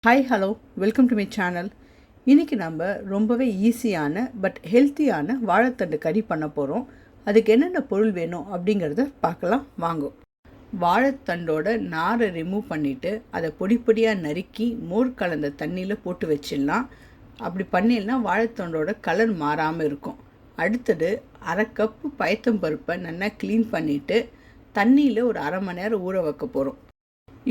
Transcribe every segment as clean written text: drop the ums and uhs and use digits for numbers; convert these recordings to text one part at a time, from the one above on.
Hi hello welcome to my channel. இன்றைக்கி நம்ம ரொம்பவே ஈஸியான பட் ஹெல்த்தியான வாழைத்தண்டு கறி பண்ண போகிறோம். அதுக்கு என்னென்ன பொருள் வேணும் அப்படிங்கிறத பார்க்கலாம் வாங்க. வாழைத்தண்டோட நாரை ரிமூவ் பண்ணிவிட்டு அதை பொடி பொடியாக நறுக்கி மோர் கலந்த தண்ணியில் போட்டு வச்சிடலாம். அப்படி பண்ணிடலாம் வாழைத்தண்டோட கலர் மாறாமல் இருக்கும். அடுத்தது அரை கப்பு பயத்தம்பருப்பை நல்லா க்ளீன் பண்ணிவிட்டு தண்ணியில் ஒரு அரை மணி நேரம் ஊற வைக்க போகிறோம்.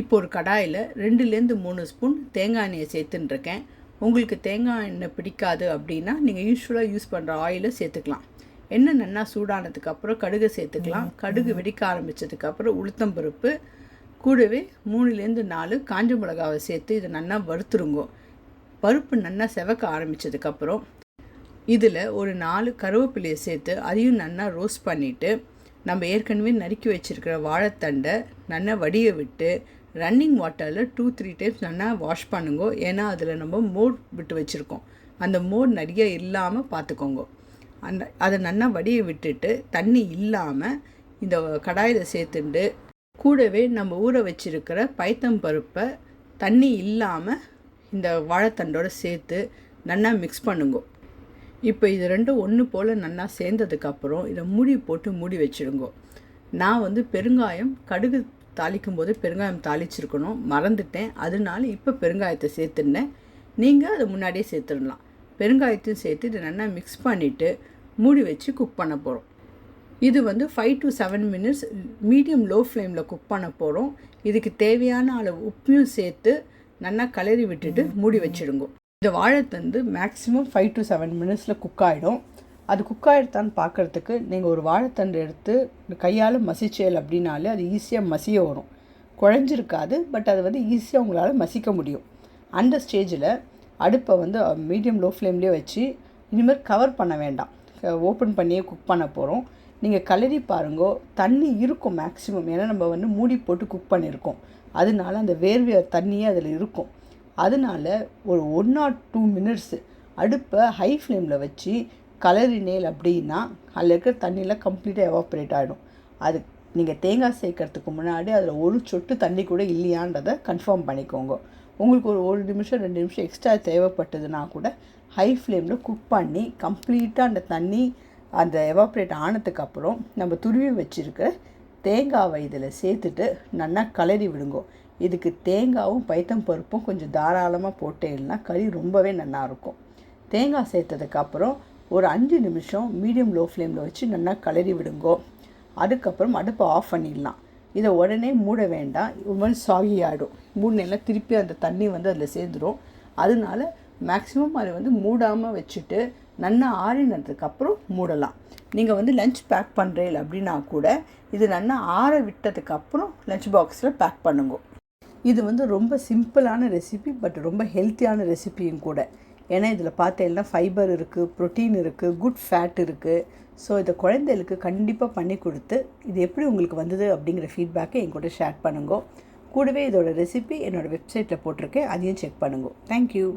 இப்போ ஒரு கடாயில் 2-3 ஸ்பூன் தேங்காய் எண்ணெயை சேர்த்துட்டுருக்கேன். உங்களுக்கு தேங்காய் எண்ணெய் பிடிக்காது அப்படின்னா நீங்கள் யூஸ்வலாக யூஸ் பண்ணுற ஆயிலை சேர்த்துக்கலாம். எண்ணெய் நல்லா சூடானதுக்கப்புறம் கடுகு சேர்த்துக்கலாம். கடுகு வெடிக்க ஆரம்பித்ததுக்கப்புறம் உளுத்தம்பருப்பு கூடவே 3-4 காஞ்ச மிளகாவை சேர்த்து இதை நல்லா வறுத்துருங்கோ. பருப்பு நல்லா செவக்க ஆரம்பித்ததுக்கப்புறம் இதில் ஒரு 4 கருவேப்பிலையை சேர்த்து அதையும் நல்லா ரோஸ்ட் பண்ணிவிட்டு நம்ம ஏற்கனவே நறுக்கி வச்சுருக்கிற வாழைத்தண்டை நல்லா வடிய விட்டு ரன்னிங் வாட்டரில் 2-3 டைம்ஸ் நல்லா வாஷ் பண்ணுங்க. ஏன்னா அதில் நம்ம மோர் விட்டு வச்சுருக்கோம். அந்த மோர் நிறைய இல்லாமல் பார்த்துக்கோங்க. அதை நல்லா வடிய விட்டுட்டு தண்ணி இல்லாமல் இந்த கடாயில் சேர்த்துண்டு கூடவே நம்ம ஊற வச்சுருக்கிற பயத்தம்பருப்பை தண்ணி இல்லாமல் இந்த வாழைத்தண்டோடு சேர்த்து நல்லா மிக்ஸ் பண்ணுங்க. இப்போ இது ரெண்டும் ஒன்று போல் நல்லா சேர்ந்ததுக்கப்புறம் இதை மூடி வச்சுடுங்க. நான் பெருங்காயம் கடுகு தாளிக்கும் போது பெருங்காயம் தாளிச்சிருக்கணும், மறந்துட்டேன். அதனால இப்போ பெருங்காயத்தை சேர்த்துருந்தேன். நீங்கள் அதை முன்னாடியே சேர்த்துடலாம். பெருங்காயத்தையும் சேர்த்து இதை நல்லா மிக்ஸ் பண்ணிவிட்டு மூடி வச்சு குக் பண்ண போகிறோம். இது 5 to 7 மினிட்ஸ் மீடியம் லோ ஃப்ளேமில் குக் பண்ண போகிறோம். இதுக்கு தேவையான அளவு உப்பையும் சேர்த்து நல்லா கலரி விட்டுட்டு மூடி வச்சுடுங்க. இந்த வாழைத்தண்டு மேக்ஸிமம் 5 to 7 மினிட்ஸில் குக் ஆகிடும். அது குக் ஆகிடுதான்னு பார்க்குறதுக்கு நீங்கள் ஒரு வாழைத்தண்டு எடுத்து கையால் மசிச்சேல் அப்படின்னாலே அது ஈஸியாக மசிய வரும். குழஞ்சிருக்காது, பட் அதை ஈஸியாக உங்களால் மசிக்க முடியும். அந்த ஸ்டேஜில் அடுப்பை மீடியம் லோ ஃப்ளேம்லேயே வச்சு இனிமேல் கவர் பண்ண வேண்டாம், ஓப்பன் பண்ணியே குக் பண்ண போகிறோம். நீங்கள் கலரி பாருங்கோ, தண்ணி இருக்கும் மேக்ஸிமம். ஏன்னா நம்ம மூடி போட்டு குக் பண்ணியிருக்கோம். அதனால அந்த வேர்வை தண்ணியே அதில் இருக்கும். அதனால் ஒரு 1 or 2 மினிட்ஸ் அடுப்பை ஹை ஃப்ளேமில் வச்சு கலரினேல் அப்படின்னா அதில் இருக்கிற தண்ணியில் கம்ப்ளீட்டாக எவாப்ரேட் ஆகிடும். அது நீங்கள் தேங்காய் சேர்க்கறதுக்கு முன்னாடி அதில் ஒரு சொட்டு தண்ணி கூட இல்லையான்றதை கன்ஃபார்ம் பண்ணிக்கோங்க. உங்களுக்கு ஒரு 1 நிமிஷம் 2 நிமிஷம் எக்ஸ்ட்ரா தேவைப்பட்டதுன்னா கூட ஹை ஃப்ளேமில் குக் பண்ணி கம்ப்ளீட்டாக அந்த தண்ணி அந்த எவாப்ரேட் ஆனதுக்கப்புறம் நம்ம துருவி வச்சுருக்கிற தேங்காவை இதில் சேர்த்துட்டு நல்லா கலரி விடுங்கோ. இதுக்கு தேங்காயும் பயத்தம்பருப்பும் கொஞ்சம் தாராளமாக போட்டேன்னா கறி ரொம்பவே நல்லாயிருக்கும். தேங்காய் சேர்த்ததுக்கப்புறம் ஒரு 5 நிமிஷம் மீடியம் லோ ஃப்ளேமில் வச்சு நல்லா கலரி விடுங்கோ. அதுக்கப்புறம் அடுப்பை ஆஃப் பண்ணிடலாம். இதை உடனே மூட வேண்டாம், ஒரு மாதிரி சாகி ஆகிடும். மூடினெல்லாம் திருப்பி அந்த தண்ணி அதில் சேர்ந்துடும். அதனால மேக்ஸிமம் அதை மூடாமல் வச்சுட்டு நல்லா ஆறினதுக்கப்புறம் மூடலாம். நீங்கள் லஞ்ச் பேக் பண்ணுறீங்க அப்படின்னா கூட இது நல்லா ஆற விட்டதுக்கப்புறம் லஞ்ச் பாக்ஸில் பேக் பண்ணுங்க. இது ரொம்ப சிம்பிளான ரெசிபி, பட் ரொம்ப ஹெல்த்தியான ரெசிபியும் கூட. ஏன்னா இதில் பார்த்தீங்கன்னா ஃபைபர் இருக்குது, ப்ரோட்டீன் இருக்குது, குட் ஃபேட் இருக்குது. ஸோ இதை குழந்தைகளுக்கு கண்டிப்பாக பண்ணி கொடுத்து இது எப்படி உங்களுக்கு வந்தது அப்படிங்கிற ஃபீட்பேக்கை என்கூட ஷேர் பண்ணுங்க. கூடவே இதோட ரெசிபி என்னோடய வெப்சைட்டில் போட்டிருக்கேன், அதையும் செக் பண்ணுங்க. தேங்க்யூ.